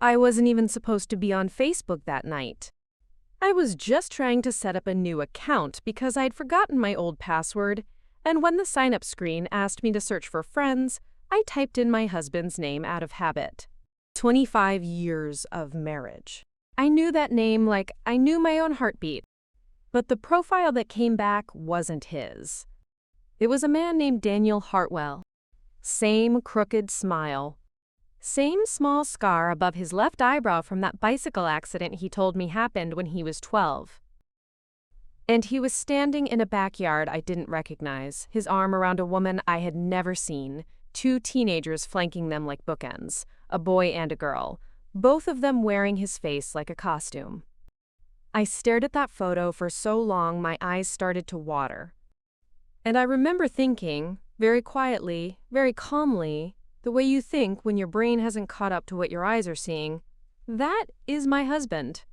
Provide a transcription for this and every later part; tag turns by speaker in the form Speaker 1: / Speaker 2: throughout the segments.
Speaker 1: I wasn't even supposed to be on Facebook that night. I was just trying to set up a new account because I'd forgotten my old password, and when the sign-up screen asked me to search for friends, I typed in my husband's name out of habit. 25 years of marriage. I knew that name like I knew my own heartbeat, but the profile that came back wasn't his. It was a man named Daniel Hartwell. Same crooked smile. Same small scar above his left eyebrow from that bicycle accident he told me happened when he was 12. And he was standing in a backyard I didn't recognize, his arm around a woman I had never seen, two teenagers flanking them like bookends, a boy and a girl, both of them wearing his face like a costume. I stared at that photo for so long my eyes started to water. And I remember thinking, very quietly, very calmly, the way you think when your brain hasn't caught up to what your eyes are seeing, that is my husband.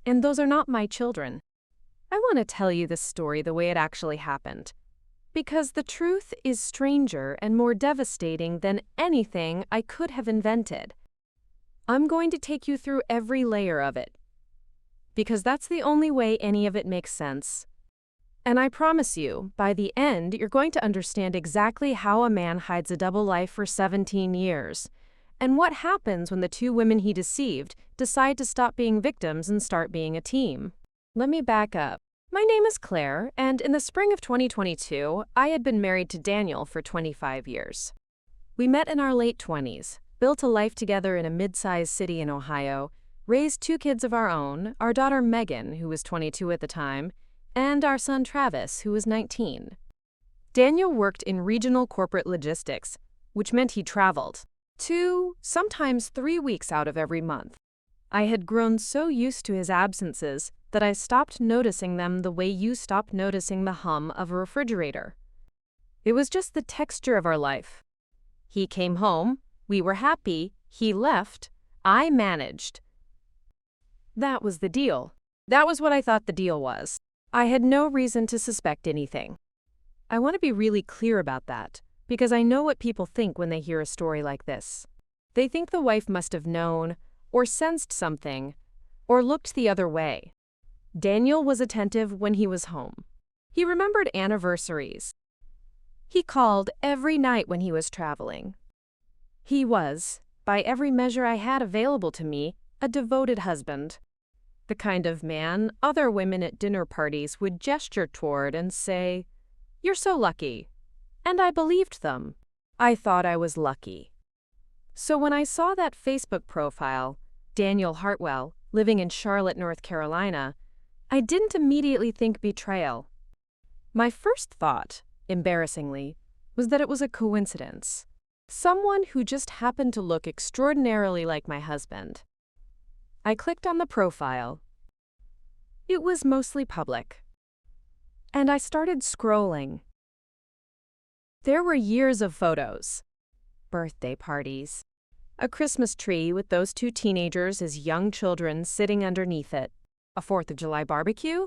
Speaker 1: And those are not my children. I want to tell you this story the way it actually happened, because the truth is stranger and more devastating than anything I could have invented. I'm going to take you through every layer of it, because that's the only way any of it makes sense. And I promise you, by the end, you're going to understand exactly how a man hides a double life for 17 years, and what happens when the two women he deceived decide to stop being victims and start being a team. Let me back up. My name is Claire, and in the spring of 2022, I had been married to Daniel for 25 years. We met in our late 20s, built a life together in a mid-sized city in Ohio, raised two kids of our own, our daughter Megan, who was 22 at the time, and our son Travis, who was 19. Daniel worked in regional corporate logistics, which meant he traveled 2, sometimes 3 weeks out of every month. I had grown so used to his absences that I stopped noticing them the way you stop noticing the hum of a refrigerator. It was just the texture of our life. He came home, we were happy, he left, I managed. That was the deal. That was what I thought the deal was. I had no reason to suspect anything. I want to be really clear about that, because I know what people think when they hear a story like this. They think the wife must have known, or sensed something, or looked the other way. Daniel was attentive when he was home. He remembered anniversaries. He called every night when he was traveling. He was, by every measure I had available to me, a devoted husband. The kind of man other women at dinner parties would gesture toward and say, "You're so lucky." And I believed them. I thought I was lucky. So when I saw that Facebook profile, Daniel Hartwell, living in Charlotte, North Carolina, I didn't immediately think betrayal. My first thought, embarrassingly, was that it was a coincidence. Someone who just happened to look extraordinarily like my husband. I clicked on the profile. It was mostly public. And I started scrolling. There were years of photos. Birthday parties. A Christmas tree with those two teenagers as young children sitting underneath it. A 4th of July barbecue.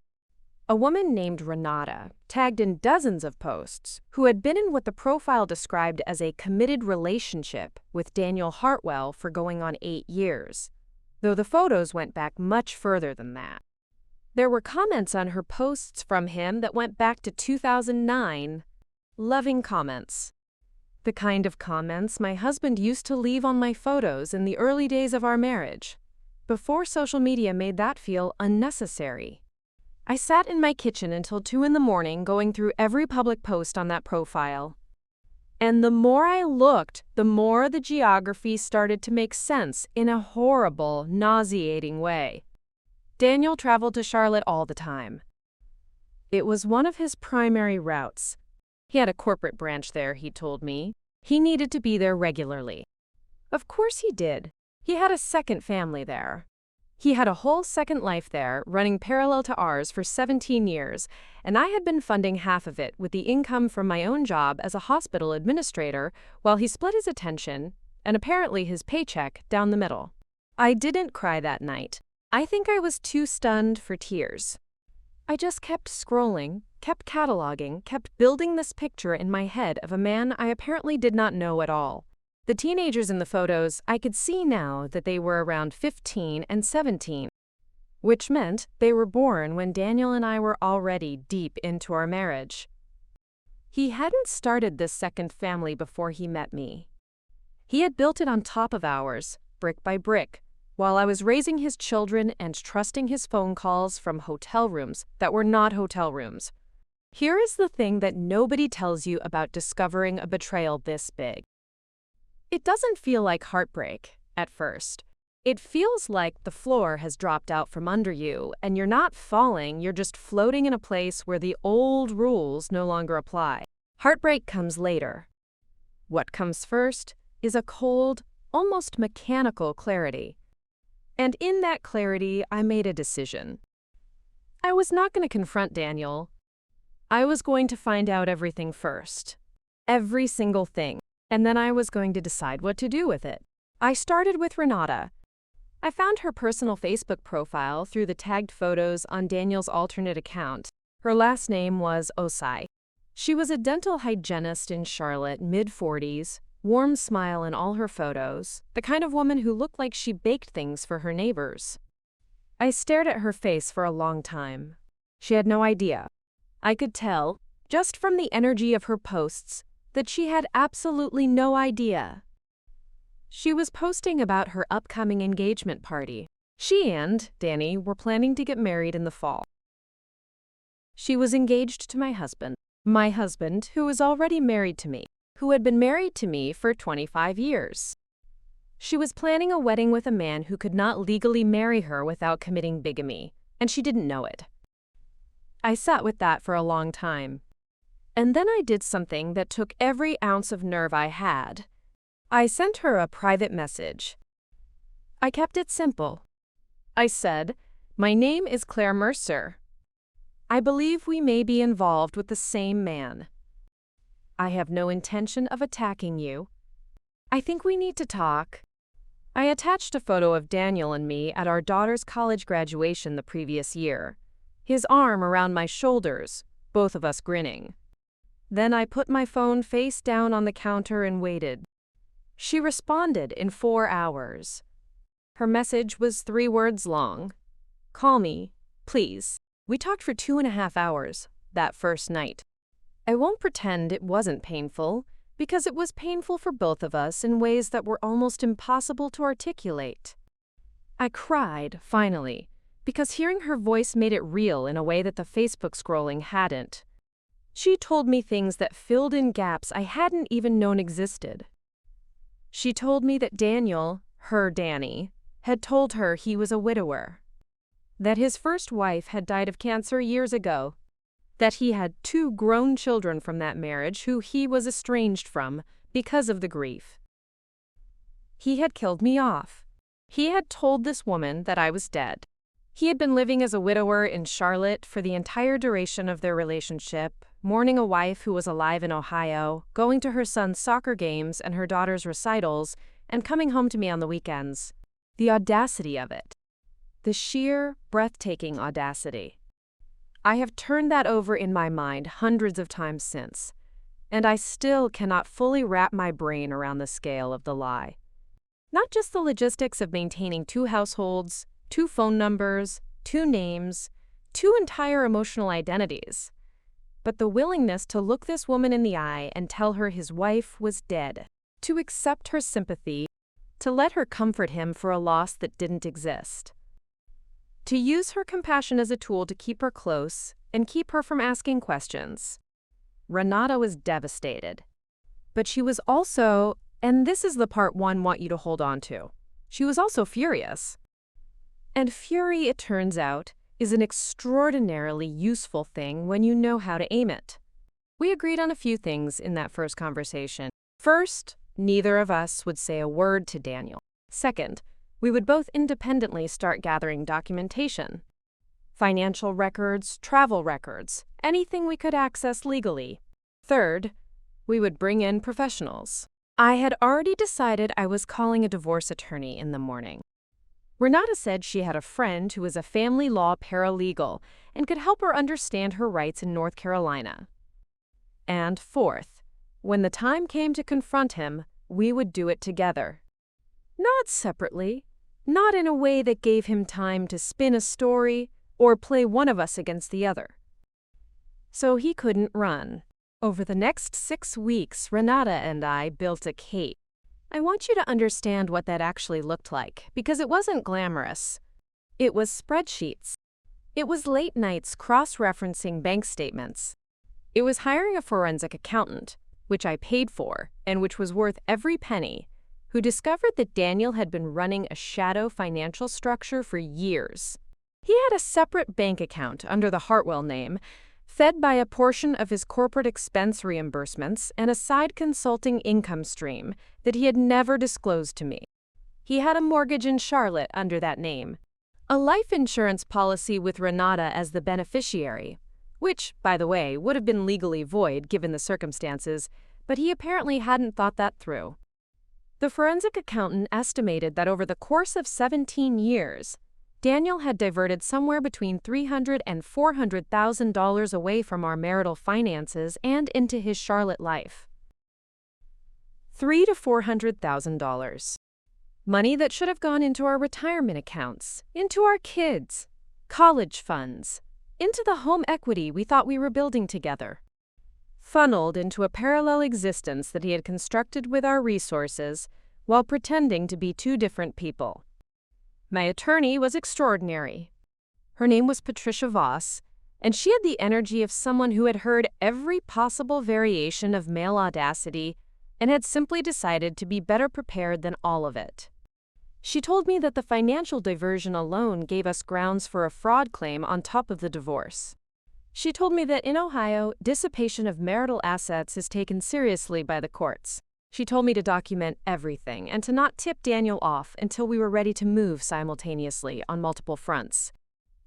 Speaker 1: A woman named Renata, tagged in dozens of posts, who had been in what the profile described as a committed relationship with Daniel Hartwell for going on 8 years. Though the photos went back much further than that. There were comments on her posts from him that went back to 2009. Loving comments. The kind of comments my husband used to leave on my photos in the early days of our marriage, before social media made that feel unnecessary. I sat in my kitchen until 2 in the morning going through every public post on that profile. And the more I looked, the more the geography started to make sense in a horrible, nauseating way. Daniel traveled to Charlotte all the time. It was one of his primary routes. He had a corporate branch there, he told me. He needed to be there regularly. Of course he did. He had a second family there. He had a whole second life there, running parallel to ours for 17 years, and I had been funding half of it with the income from my own job as a hospital administrator while he split his attention, and apparently his paycheck, down the middle. I didn't cry that night. I think I was too stunned for tears. I just kept scrolling, kept cataloging, kept building this picture in my head of a man I apparently did not know at all. The teenagers in the photos, I could see now that they were around 15 and 17, which meant they were born when Daniel and I were already deep into our marriage. He hadn't started this second family before he met me. He had built it on top of ours, brick by brick, while I was raising his children and trusting his phone calls from hotel rooms that were not hotel rooms. Here is the thing that nobody tells you about discovering a betrayal this big. It doesn't feel like heartbreak at first. It feels like the floor has dropped out from under you and you're not falling, you're just floating in a place where the old rules no longer apply. Heartbreak comes later. What comes first is a cold, almost mechanical clarity. And in that clarity, I made a decision. I was not going to confront Daniel. I was going to find out everything first. Every single thing. And then I was going to decide what to do with it. I started with Renata. I found her personal Facebook profile through the tagged photos on Daniel's alternate account. Her last name was Osai. She was a dental hygienist in Charlotte, mid-40s, warm smile in all her photos, the kind of woman who looked like she baked things for her neighbors. I stared at her face for a long time. She had no idea. I could tell, just from the energy of her posts, that she had absolutely no idea. She was posting about her upcoming engagement party. She and Danny were planning to get married in the fall. She was engaged to my husband who was already married to me, who had been married to me for 25 years. She was planning a wedding with a man who could not legally marry her without committing bigamy, and she didn't know it. I sat with that for a long time. And then I did something that took every ounce of nerve I had. I sent her a private message. I kept it simple. I said, "My name is Claire Mercer. I believe we may be involved with the same man. I have no intention of attacking you. I think we need to talk." I attached a photo of Daniel and me at our daughter's college graduation the previous year, his arm around my shoulders, both of us grinning. Then I put my phone face down on the counter and waited. She responded in 4 hours. Her message was 3 words long. "Call me, please." We talked for 2.5 hours that first night. I won't pretend it wasn't painful, because it was painful for both of us in ways that were almost impossible to articulate. I cried, finally, because hearing her voice made it real in a way that the Facebook scrolling hadn't. She told me things that filled in gaps I hadn't even known existed. She told me that Daniel, her Danny, had told her he was a widower, that his first wife had died of cancer years ago, that he had 2 grown children from that marriage who he was estranged from because of the grief. He had killed me off. He had told this woman that I was dead. He had been living as a widower in Charlotte for the entire duration of their relationship, mourning a wife who was alive in Ohio, going to her son's soccer games and her daughter's recitals, and coming home to me on the weekends. The audacity of it. The sheer, breathtaking audacity. I have turned that over in my mind hundreds of times since, and I still cannot fully wrap my brain around the scale of the lie. Not just the logistics of maintaining 2 households, 2 phone numbers, 2 names, 2 entire emotional identities, but the willingness to look this woman in the eye and tell her his wife was dead, to accept her sympathy, to let her comfort him for a loss that didn't exist, to use her compassion as a tool to keep her close and keep her from asking questions. Renata was devastated. But she was also, and this is the part one want you to hold on to, she was also furious. And fury, it turns out, is an extraordinarily useful thing when you know how to aim it. We agreed on a few things in that first conversation. First, neither of us would say a word to Daniel. Second, we would both independently start gathering documentation. Financial records, travel records, anything we could access legally. Third, we would bring in professionals. I had already decided I was calling a divorce attorney in the morning. Renata said she had a friend who was a family law paralegal and could help her understand her rights in North Carolina. And fourth, when the time came to confront him, we would do it together. Not separately, not in a way that gave him time to spin a story or play one of us against the other. So he couldn't run. Over the next 6 weeks, Renata and I built a case. I want you to understand what that actually looked like, because it wasn't glamorous. It was spreadsheets. It was late nights cross-referencing bank statements. It was hiring a forensic accountant, which I paid for, and which was worth every penny, who discovered that Daniel had been running a shadow financial structure for years. He had a separate bank account under the Hartwell name, fed by a portion of his corporate expense reimbursements and a side consulting income stream that he had never disclosed to me. He had a mortgage in Charlotte under that name, a life insurance policy with Renata as the beneficiary, which, by the way, would have been legally void given the circumstances, but he apparently hadn't thought that through. The forensic accountant estimated that over the course of 17 years, Daniel had diverted somewhere between $300,000 and $400,000 away from our marital finances and into his Charlotte life. $300,000 to $400,000. Money that should have gone into our retirement accounts, into our kids, college funds, into the home equity we thought we were building together. Funneled into a parallel existence that he had constructed with our resources while pretending to be two different people. My attorney was extraordinary. Her name was Patricia Voss, and she had the energy of someone who had heard every possible variation of male audacity and had simply decided to be better prepared than all of it. She told me that the financial diversion alone gave us grounds for a fraud claim on top of the divorce. She told me that in Ohio, dissipation of marital assets is taken seriously by the courts. She told me to document everything and to not tip Daniel off until we were ready to move simultaneously on multiple fronts.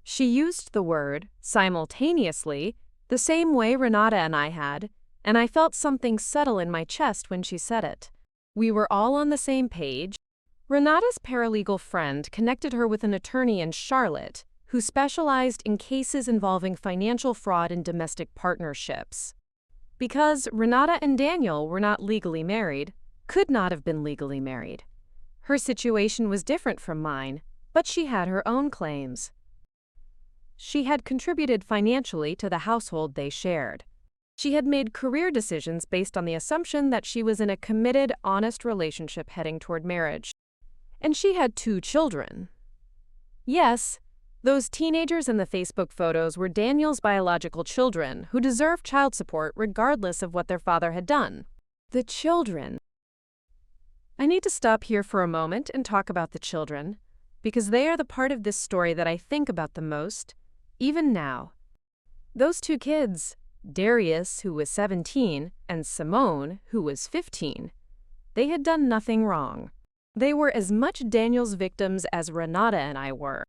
Speaker 1: She used the word simultaneously the same way Renata and I had, and I felt something settle in my chest when she said it. We were all on the same page. Renata's paralegal friend connected her with an attorney in Charlotte who specialized in cases involving financial fraud and domestic partnerships. Because Renata and Daniel were not legally married, could not have been legally married. Her situation was different from mine, but she had her own claims. She had contributed financially to the household they shared. She had made career decisions based on the assumption that she was in a committed, honest relationship heading toward marriage. And she had 2 children. Yes, those teenagers in the Facebook photos were Daniel's biological children who deserved child support regardless of what their father had done. The children. I need to stop here for a moment and talk about the children, because they are the part of this story that I think about the most, even now. Those 2 kids, Darius, who was 17, and Simone, who was 15, they had done nothing wrong. They were as much Daniel's victims as Renata and I were.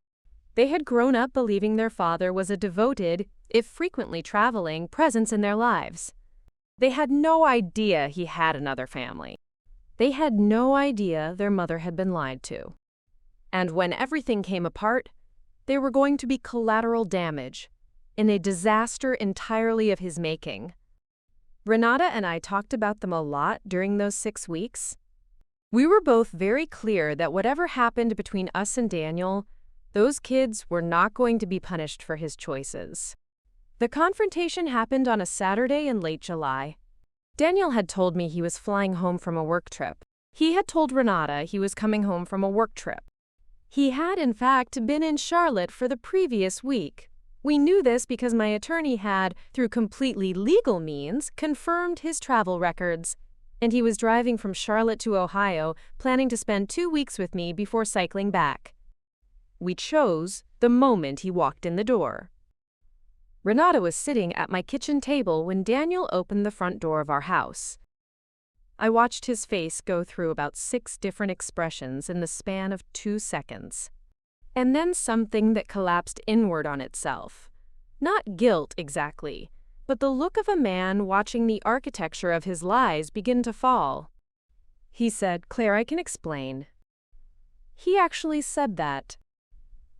Speaker 1: They had grown up believing their father was a devoted, if frequently traveling, presence in their lives. They had no idea he had another family. They had no idea their mother had been lied to. And when everything came apart, they were going to be collateral damage, in a disaster entirely of his making. Renata and I talked about them a lot during those 6 weeks. We were both very clear that whatever happened between us and Daniel, those kids were not going to be punished for his choices. The confrontation happened on a Saturday in late July. Daniel had told me he was flying home from a work trip. He had told Renata he was coming home from a work trip. He had, in fact, been in Charlotte for the previous week. We knew this because my attorney had, through completely legal means, confirmed his travel records. And he was driving from Charlotte to Ohio, planning to spend 2 weeks with me before cycling back. We chose the moment he walked in the door. Renata was sitting at my kitchen table when Daniel opened the front door of our house. I watched his face go through about 6 different expressions in the span of 2 seconds. And then something that collapsed inward on itself. Not guilt exactly, but the look of a man watching the architecture of his lies begin to fall. He said, "Claire, I can explain." He actually said that.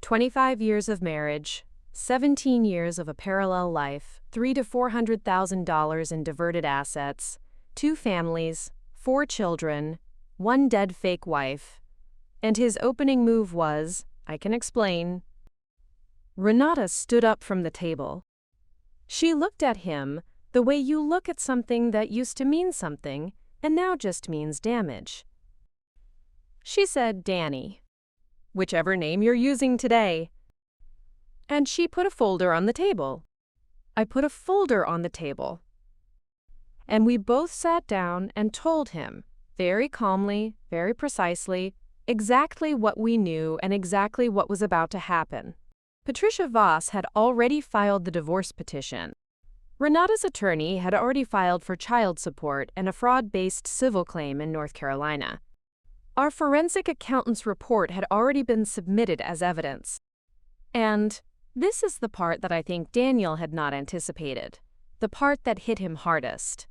Speaker 1: 25 years of marriage, 17 years of a parallel life, $300,000 to $400,000 in diverted assets, 2 families, 4 children, 1 dead fake wife, and his opening move was, I can explain. Renata stood up from the table. She looked at him the way you look at something that used to mean something and now just means damage. She said, "Danny, whichever name you're using today." And she put a folder on the table. I put a folder on the table. And we both sat down and told him, very calmly, very precisely, exactly what we knew and exactly what was about to happen. Patricia Voss had already filed the divorce petition. Renata's attorney had already filed for child support and a fraud-based civil claim in North Carolina. Our forensic accountant's report had already been submitted as evidence. And this is the part that I think Daniel had not anticipated, the part that hit him hardest.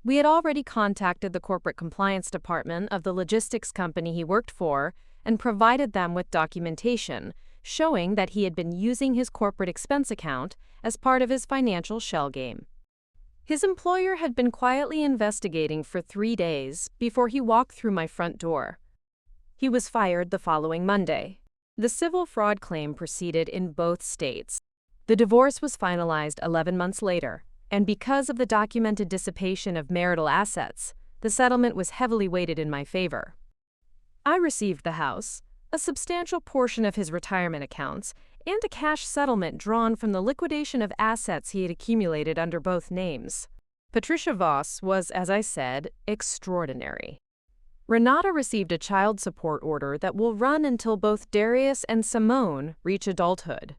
Speaker 1: We had already contacted the corporate compliance department of the logistics company he worked for and provided them with documentation showing that he had been using his corporate expense account as part of his financial shell game. His employer had been quietly investigating for 3 days before he walked through my front door. He was fired the following Monday. The civil fraud claim proceeded in both states. The divorce was finalized 11 months later, and because of the documented dissipation of marital assets, the settlement was heavily weighted in my favor. I received the house, a substantial portion of his retirement accounts, and a cash settlement drawn from the liquidation of assets he had accumulated under both names. Patricia Voss was, as I said, extraordinary. Renata received a child support order that will run until both Darius and Simone reach adulthood.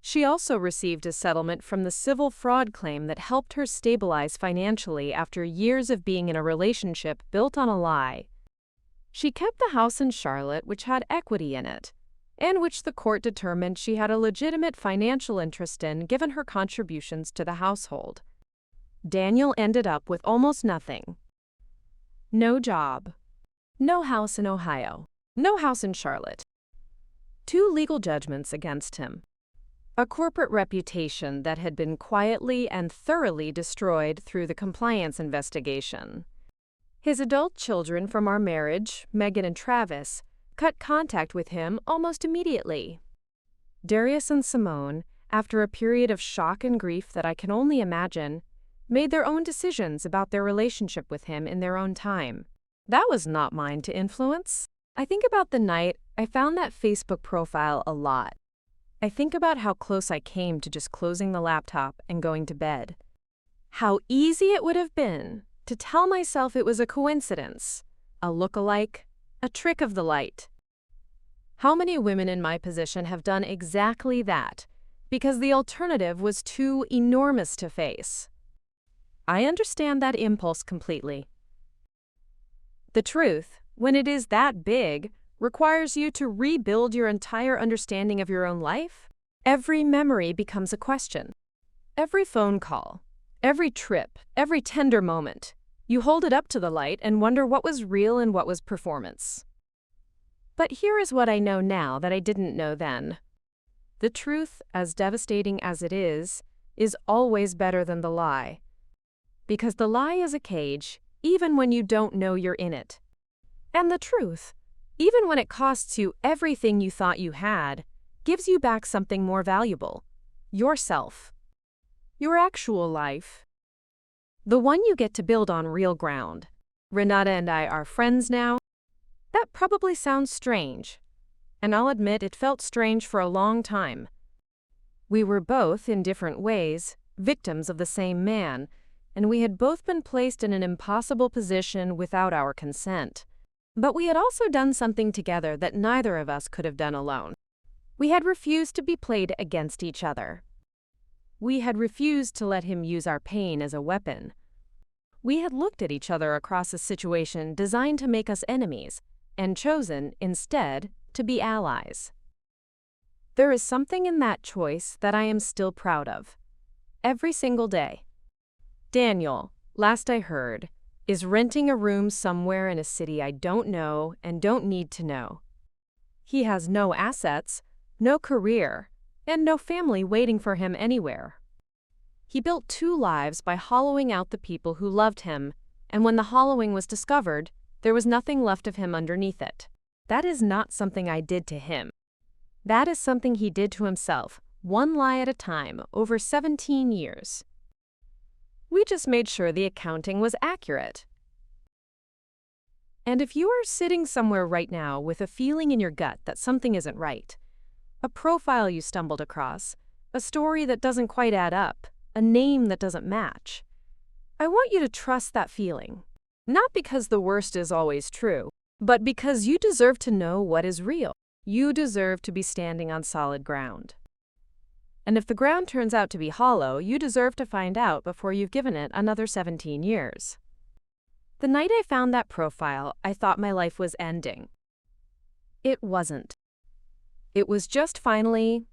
Speaker 1: She also received a settlement from the civil fraud claim that helped her stabilize financially after years of being in a relationship built on a lie. She kept the house in Charlotte, which had equity in it, and which the court determined she had a legitimate financial interest in given her contributions to the household. Daniel ended up with almost nothing. No job. No house in Ohio. No house in Charlotte. 2 legal judgments against him. A corporate reputation that had been quietly and thoroughly destroyed through the compliance investigation. His adult children from our marriage, Megan and Travis, cut contact with him almost immediately. Darius and Simone, after a period of shock and grief that I can only imagine, made their own decisions about their relationship with him in their own time. That was not mine to influence. I think about the night I found that Facebook profile a lot. I think about how close I came to just closing the laptop and going to bed. How easy it would have been to tell myself it was a coincidence, a look-alike, a trick of the light. How many women in my position have done exactly that because the alternative was too enormous to face? I understand that impulse completely. The truth, when it is that big, requires you to rebuild your entire understanding of your own life. Every memory becomes a question. Every phone call, every trip, every tender moment, you hold it up to the light and wonder what was real and what was performance. But here is what I know now that I didn't know then. The truth, as devastating as it is always better than the lie. Because the lie is a cage, even when you don't know you're in it. And the truth, even when it costs you everything you thought you had, gives you back something more valuable. Yourself. Your actual life. The one you get to build on real ground. Renata and I are friends now. That probably sounds strange. And I'll admit it felt strange for a long time. We were both, in different ways, victims of the same man, and we had both been placed in an impossible position without our consent. But we had also done something together that neither of us could have done alone. We had refused to be played against each other. We had refused to let him use our pain as a weapon. We had looked at each other across a situation designed to make us enemies, and chosen, instead, to be allies. There is something in that choice that I am still proud of. Every single day. Daniel, last I heard, is renting a room somewhere in a city I don't know and don't need to know. He has no assets, no career, and no family waiting for him anywhere. He built 2 lives by hollowing out the people who loved him And when the hollowing was discovered, there was nothing left of him underneath it. That is not something I did to him. That is something he did to himself, one lie at a time, over 17 years. We just made sure the accounting was accurate. And if you are sitting somewhere right now with a feeling in your gut that something isn't right, a profile you stumbled across, a story that doesn't quite add up, a name that doesn't match, I want you to trust that feeling. Not because the worst is always true, but because you deserve to know what is real. You deserve to be standing on solid ground. And if the ground turns out to be hollow, you deserve to find out before you've given it another 17 years. The night I found that profile, I thought my life was ending. It wasn't. It was just finally